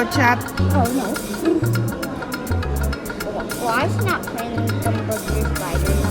go, Chop. Oh, no. Well, I was not planning some burgers spiders.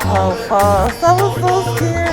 Oh, false. I was so scared.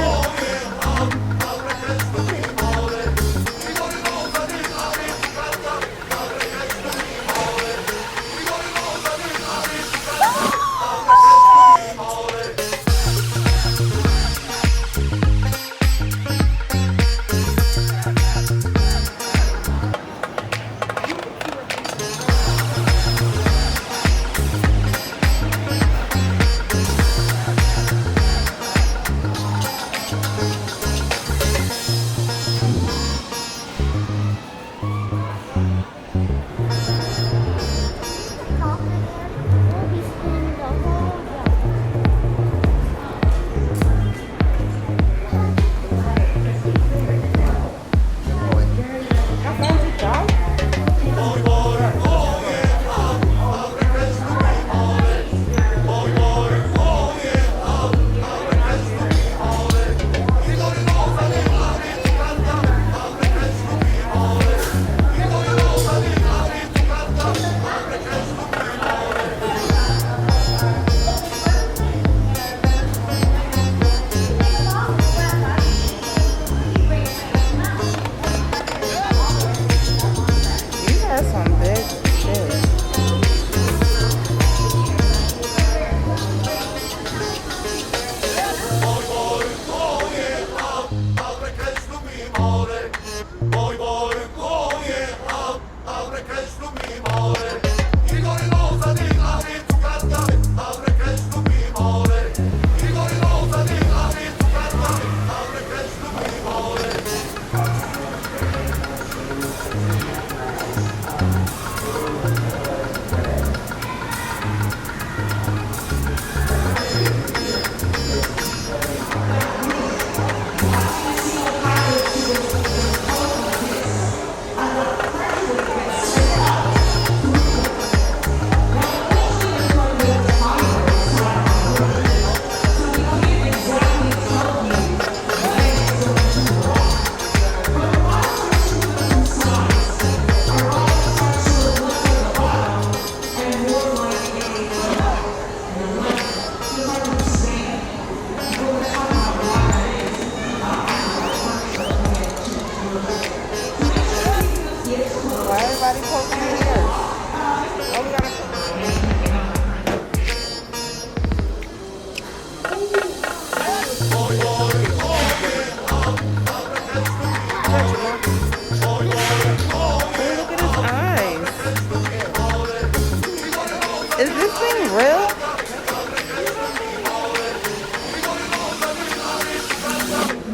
Is this thing real?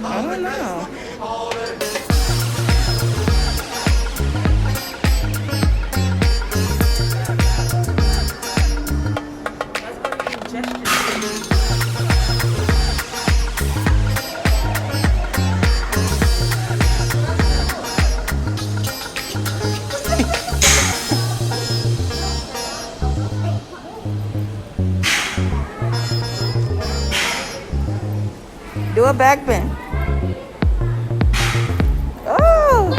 I don't know. Do a back bend. Oh!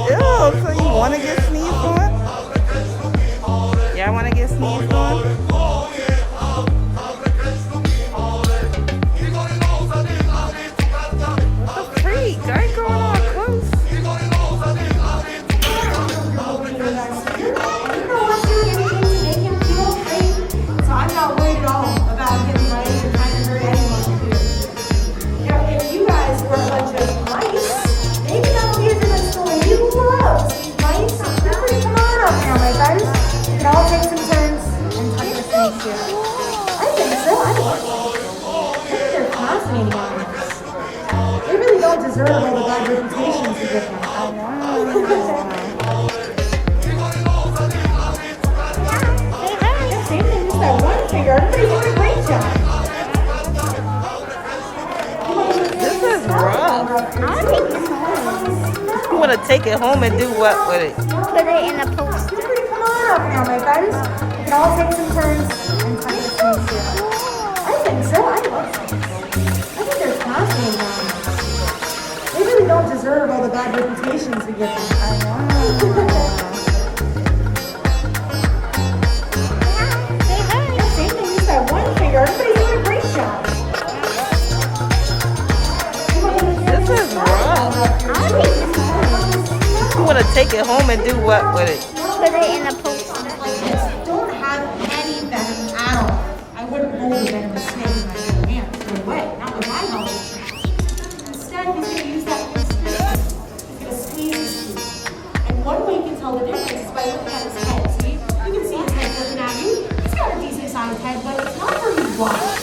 Ew, so you want to get sneezed on? Y'all want to get sneezed on? What the freak? I ain't going on close. They're fascinating animals. They really don't deserve all the bad reputations we give them. Same thing, just that one finger. Everybody's doing a great job. This is rough. I'll take this home. You want to take it home and do what with it? Put it in a poster. You're pretty far up now, my friends. We can all take some turns and find the snakes here. I think so. I love snakes. I think they're fascinating animals. They really don't deserve all the bad reputations we give them. Same thing, just that one finger. Everybody's doing a great job. This is rough. I'll take this home. You want to take it home and do what with it? Put it in a poster. Like this don't have any venom at all. I wouldn't hold a venomous snake in my bare hands. No way. Not with my knowledge. Instead, he's going to use that stick. He's going to squeeze his teeth. And one way you can tell the difference is by looking at his head. See? You can see his head looking at you. He's got a decent sized head, but it's not very wide.